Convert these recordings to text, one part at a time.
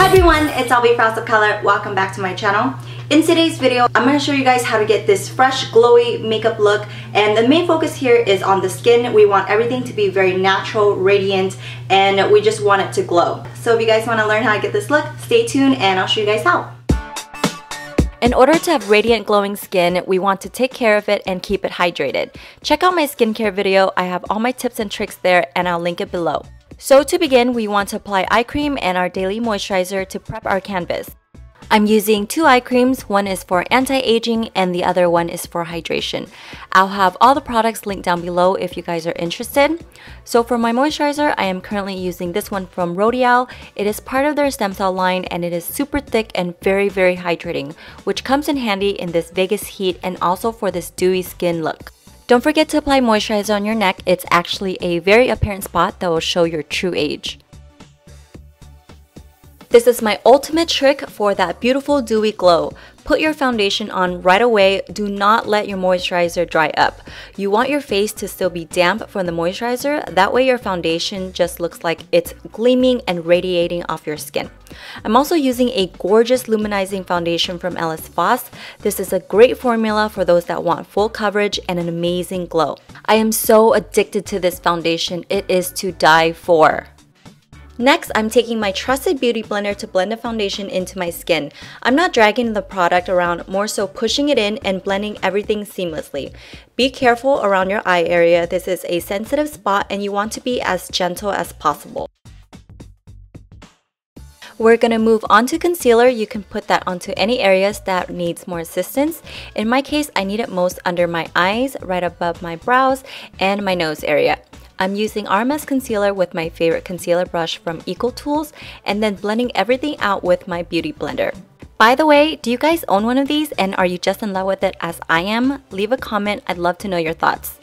everyone, it's Dewy from House of Color. Welcome back to my channel. In today's video, I'm going to show you guys how to get this fresh, glowy makeup look. And the main focus here is on the skin. We want everything to be very natural, radiant, and we just want it to glow. So if you guys want to learn how to get this look, stay tuned and I'll show you guys how. In order to have radiant, glowing skin, we want to take care of it and keep it hydrated. Check out my skincare video. I have all my tips and tricks there and I'll link it below. So to begin, we want to apply eye cream and our daily moisturizer to prep our canvas. I'm using two eye creams. One is for anti-aging and the other one is for hydration. I'll have all the products linked down below if you guys are interested. So for my moisturizer, I am currently using this one from L'Oreal. It is part of their stem cell line and it is super thick and very hydrating, which comes in handy in this Vegas heat and also for this dewy skin look. Don't forget to apply moisturizer on your neck. It's actually a very apparent spot that will show your true age. This is my ultimate trick for that beautiful dewy glow. Put your foundation on right away. Do not let your moisturizer dry up. You want your face to still be damp from the moisturizer. That way your foundation just looks like it's gleaming and radiating off your skin. I'm also using a gorgeous luminizing foundation from Ellis Voss. This is a great formula for those that want full coverage and an amazing glow. I am so addicted to this foundation. It is to die for. Next, I'm taking my trusted beauty blender to blend the foundation into my skin. I'm not dragging the product around, more so pushing it in and blending everything seamlessly. Be careful around your eye area. This is a sensitive spot and you want to be as gentle as possible. We're going to move on to concealer. You can put that onto any areas that needs more assistance. In my case, I need it most under my eyes, right above my brows, and my nose area. I'm using RMS concealer with my favorite concealer brush from Equal Tools and then blending everything out with my beauty blender. By the way, do you guys own one of these and are you just in love with it as I am? Leave a comment, I'd love to know your thoughts.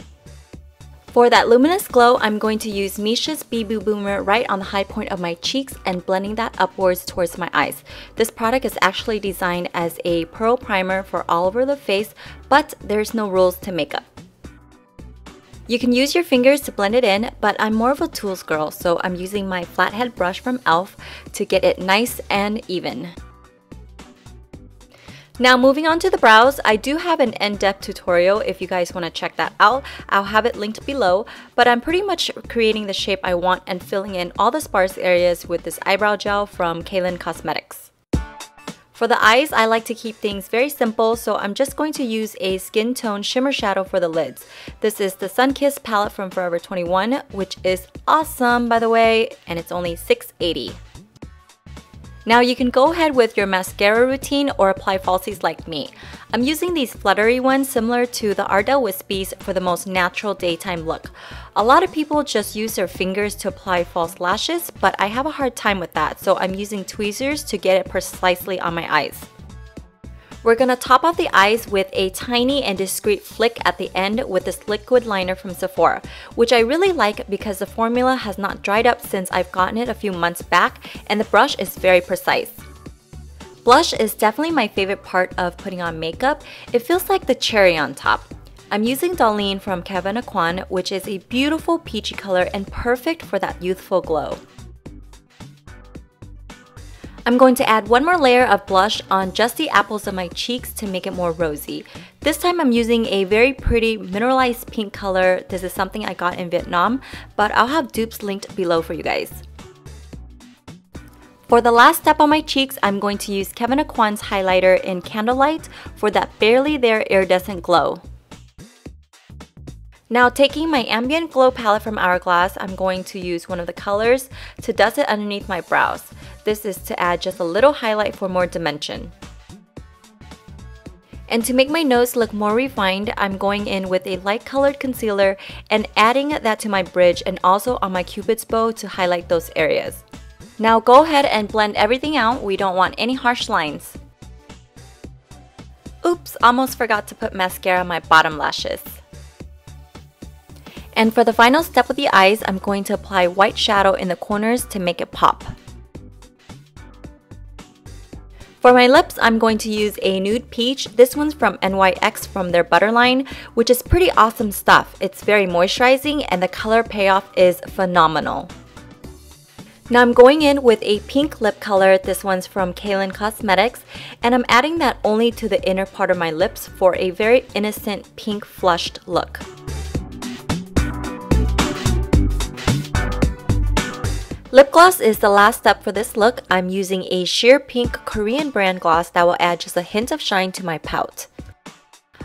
For that luminous glow, I'm going to use Missha's BB Boomer right on the high point of my cheeks and blending that upwards towards my eyes. This product is actually designed as a pearl primer for all over the face, but there's no rules to makeup. You can use your fingers to blend it in, but I'm more of a tools girl, so I'm using my flathead brush from e.l.f. to get it nice and even. Now moving on to the brows, I do have an in-depth tutorial if you guys want to check that out. I'll have it linked below, but I'm pretty much creating the shape I want and filling in all the sparse areas with this eyebrow gel from Kaylin Cosmetics. For the eyes, I like to keep things very simple, so I'm just going to use a skin tone shimmer shadow for the lids. This is the Sunkissed palette from Forever 21, which is awesome by the way, and it's only $6.80. Now you can go ahead with your mascara routine or apply falsies like me. I'm using these fluttery ones similar to the Ardell Wispies for the most natural daytime look. A lot of people just use their fingers to apply false lashes, but I have a hard time with that, so I'm using tweezers to get it precisely on my eyes. We're gonna top off the eyes with a tiny and discreet flick at the end with this liquid liner from Sephora, which I really like because the formula has not dried up since I've gotten it a few months back and the brush is very precise. Blush is definitely my favorite part of putting on makeup. It feels like the cherry on top. I'm using Darlene from Kevin Aquan, which is a beautiful peachy color and perfect for that youthful glow. I'm going to add one more layer of blush on just the apples of my cheeks to make it more rosy. This time I'm using a very pretty mineralized pink color. This is something I got in Vietnam, but I'll have dupes linked below for you guys. For the last step on my cheeks, I'm going to use Kevin Aquan's highlighter in Candlelight for that barely there iridescent glow. Now taking my Ambient Glow palette from Hourglass, I'm going to use one of the colors to dust it underneath my brows. This is to add just a little highlight for more dimension. And to make my nose look more refined, I'm going in with a light colored concealer and adding that to my bridge and also on my Cupid's bow to highlight those areas. Now go ahead and blend everything out. We don't want any harsh lines. Oops, almost forgot to put mascara on my bottom lashes. And for the final step with the eyes, I'm going to apply white shadow in the corners to make it pop. For my lips, I'm going to use a nude peach. This one's from NYX from their Butter line, which is pretty awesome stuff. It's very moisturizing and the color payoff is phenomenal. Now I'm going in with a pink lip color. This one's from Kaylin Cosmetics, and I'm adding that only to the inner part of my lips for a very innocent pink flushed look. Lip gloss is the last step for this look. I'm using a sheer pink Korean brand gloss that will add just a hint of shine to my pout.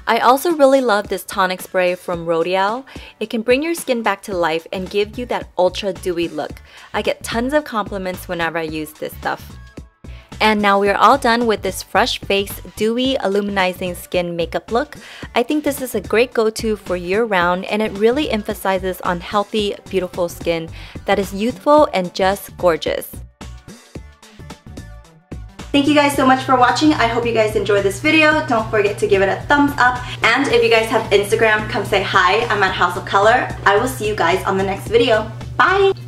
I also really love this tonic spray from L'Oreal. It can bring your skin back to life and give you that ultra dewy look. I get tons of compliments whenever I use this stuff. And now we're all done with this fresh face, dewy, illuminizing skin makeup look. I think this is a great go-to for year-round, and it really emphasizes on healthy, beautiful skin that is youthful and just gorgeous. Thank you guys so much for watching. I hope you guys enjoyed this video. Don't forget to give it a thumbs up. And if you guys have Instagram, come say hi. I'm at House of Color. I will see you guys on the next video. Bye!